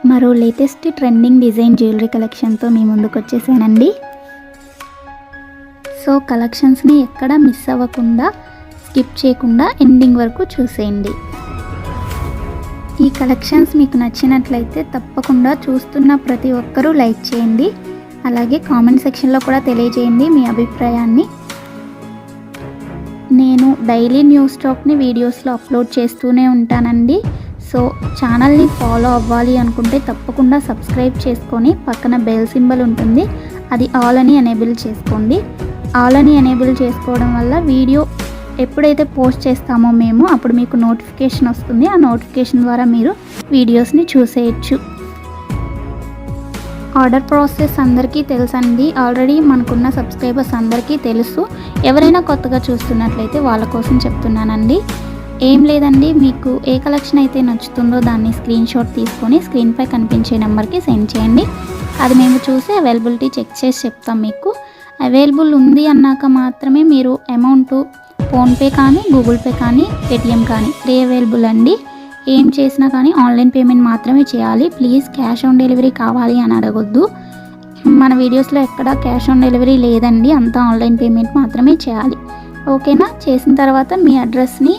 మరో latest trending design jewellery కలెక్షన్తో మీ ముందుకు వచ్చేసానండి. సో కలెక్షన్స్ని ఎక్కడ మిస్ అవ్వకుండా స్కిప్ చేయకుండా ఎండింగ్ వరకు చూసేయండి. ఈ కలెక్షన్స్ మీకు నచ్చినట్లయితే తప్పకుండా చూస్తున్న ప్రతి ఒక్కరూ లైక్ చేయండి. అలాగే కామెంట్ సెక్షన్లో కూడా తెలియజేయండి మీ అభిప్రాయాన్ని. నేను డైలీ న్యూ స్టాక్ని వీడియోస్లో అప్లోడ్ చేస్తూనే ఉంటానండి. సో ఛానల్ని ఫాలో అవ్వాలి అనుకుంటే తప్పకుండా సబ్స్క్రైబ్ చేసుకొని పక్కన బెల్ సింబల్ ఉంటుంది, అది ఆల్ అని ఎనేబుల్ చేసుకోండి. ఆల్ అని ఎనేబుల్ చేసుకోవడం వల్ల వీడియో ఎప్పుడైతే పోస్ట్ చేస్తామో మేము అప్పుడు మీకు నోటిఫికేషన్ వస్తుంది. ఆ నోటిఫికేషన్ ద్వారా మీరు వీడియోస్ని చూసేయచ్చు. ఆర్డర్ ప్రాసెస్ అందరికీ తెలుసండి, ఆల్రెడీ మనకున్న సబ్స్క్రైబర్స్ అందరికీ తెలుసు. ఎవరైనా కొత్తగా చూస్తున్నట్లయితే వాళ్ళ కోసం చెప్తున్నానండి. ఏం లేదండి, మీకు ఏ కలెక్షన్ అయితే నచ్చుతుందో దాన్ని స్క్రీన్ షాట్ తీసుకొని స్క్రీన్పై కనిపించే నెంబర్కి సెండ్ చేయండి. అది మేము చూసి అవైలబిలిటీ చెక్ చేసి చెప్తాం. మీకు అవైలబుల్ ఉంది అన్నాక మాత్రమే మీరు అమౌంట్ ఫోన్పే కానీ, గూగుల్ పే కానీ, పేటిఎం కానీ అవైలబుల్ అండి. ఏం చేసినా కానీ ఆన్లైన్ పేమెంట్ మాత్రమే చేయాలి. ప్లీజ్ క్యాష్ ఆన్ డెలివరీ కావాలి అని అడగొద్దు. మన వీడియోస్లో ఎక్కడ క్యాష్ ఆన్ డెలివరీ లేదండి, అంతా ఆన్లైన్ పేమెంట్ మాత్రమే చేయాలి. ఓకేనా? చేసిన తర్వాత మీ అడ్రస్ని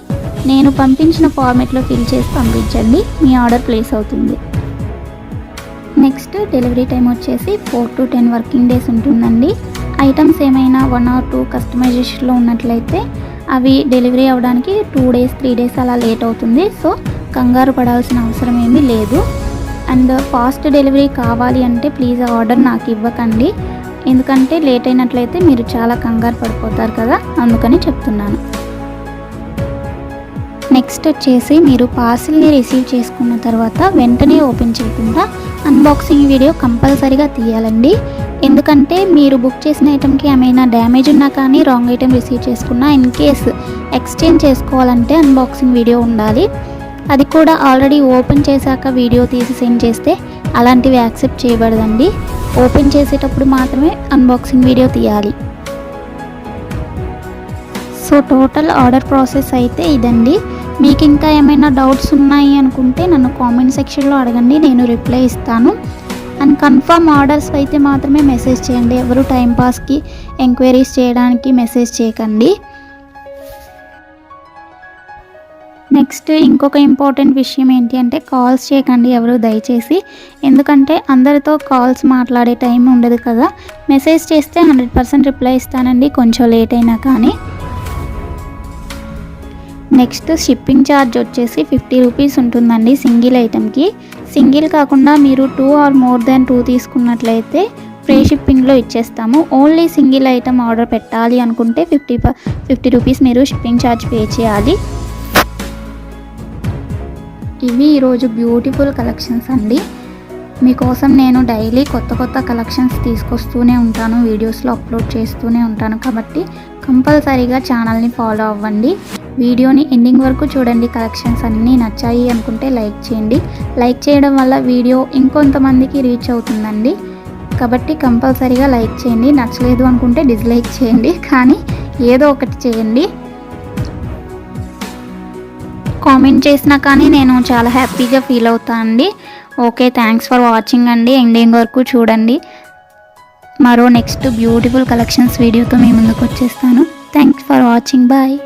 నేను పంపించిన ఫార్మేట్లో ఫిల్ చేసి పంపించండి, మీ ఆర్డర్ ప్లేస్ అవుతుంది. నెక్స్ట్ డెలివరీ టైం వచ్చేసి 4 to 10 వర్కింగ్ డేస్ ఉంటుందండి. ఐటమ్స్ ఏమైనా 1 or 2 కస్టమైజేషన్లో ఉన్నట్లయితే అవి డెలివరీ అవ్వడానికి 2 days 3 days అలా లేట్ అవుతుంది. సో కంగారు పడాల్సిన అవసరం ఏమీ లేదు. అండ్ ఫాస్ట్ డెలివరీ కావాలి అంటే ప్లీజ్ ఆర్డర్ నాకు ఇవ్వకండి, ఎందుకంటే లేట్ అయినట్లయితే మీరు చాలా కంగారు పడిపోతారు కదా, అందుకని చెప్తున్నాను. నెక్స్ట్ వచ్చేసి మీరు పార్సిల్ని రిసీవ్ చేసుకున్న తర్వాత వెంటనే ఓపెన్ చేయకుండా అన్బాక్సింగ్ వీడియో కంపల్సరీగా తీయాలండి. ఎందుకంటే మీరు బుక్ చేసిన ఐటెంకి ఏమైనా డ్యామేజ్ ఉన్నా కానీ, రాంగ్ ఐటెం రిసీవ్ చేసుకున్నా, ఇన్ కేస్ ఎక్స్చేంజ్ చేసుకోవాలంటే అన్బాక్సింగ్ వీడియో ఉండాలి. అది కూడా ఆల్రెడీ ఓపెన్ చేశాక వీడియో తీసి సెండ్ చేస్తే అలాంటివి యాక్సెప్ట్ చేయబడదండి. ఓపెన్ చేసేటప్పుడు మాత్రమే అన్బాక్సింగ్ వీడియో తీయాలి. సో టోటల్ ఆర్డర్ ప్రాసెస్ అయితే ఇదండి. మీకు ఇంకా ఏమైనా డౌట్స్ ఉన్నాయి అనుకుంటే నన్ను కామెంట్ సెక్షన్లో అడగండి, నేను రిప్లై ఇస్తాను. అండ్ కన్ఫర్మ్ ఆర్డర్స్ అయితే మాత్రమే మెసేజ్ చేయండి. ఎవరు టైంపాస్కి ఎంక్వైరీస్ చేయడానికి మెసేజ్ చేయకండి. నెక్స్ట్ ఇంకొక ఇంపార్టెంట్ విషయం ఏంటి అంటే కాల్స్ చేయకండి ఎవరు దయచేసి, ఎందుకంటే అందరితో కాల్స్ మాట్లాడే టైం ఉండదు కదా. మెసేజ్ చేస్తే 100% రిప్లై ఇస్తానండి, కొంచెం లేట్ అయినా కానీ. నెక్స్ట్ షిప్పింగ్ ఛార్జ్ వచ్చేసి 50 రూపీస్ ఉంటుందండి సింగిల్ ఐటెంకి. సింగిల్ కాకుండా మీరు 2 or more than 2 తీసుకున్నట్లయితే ఫ్రీ షిప్పింగ్లో ఇచ్చేస్తాము. ఓన్లీ సింగిల్ ఐటెం ఆర్డర్ పెట్టాలి అనుకుంటే 50 రూపీస్ మీరు షిప్పింగ్ ఛార్జ్ పే చేయాలి. ఇవి ఈరోజు బ్యూటిఫుల్ కలెక్షన్స్ అండి. మీకోసం నేను డైలీ కొత్త కలెక్షన్స్ తీసుకొస్తూనే ఉంటాను, వీడియోస్లో అప్లోడ్ చేస్తూనే ఉంటాను. కాబట్టి కంపల్సరీగా ఛానల్ని ఫాలో అవ్వండి. వీడియోని ఎండింగ్ వరకు చూడండి. కలెక్షన్స్ అన్నీ నచ్చాయి అనుకుంటే లైక్ చేయండి. లైక్ చేయడం వల్ల వీడియో ఇంకొంతమందికి రీచ్ అవుతుందండి. కాబట్టి కంపల్సరీగా లైక్ చేయండి. నచ్చలేదు అనుకుంటే డిస్లైక్ చేయండి, కానీ ఏదో ఒకటి చేయండి. కామెంట్ చేసినా కానీ నేను చాలా హ్యాపీగా ఫీల్ అవుతాను అండి. ఓకే, థ్యాంక్స్ ఫర్ వాచింగ్ అండి. ఎండింగ్ వరకు చూడండి. మరో నెక్స్ట్ బ్యూటిఫుల్ కలెక్షన్స్ వీడియోతో మీ ముందుకు వచ్చేస్తాను. Thanks for watching. బాయ్.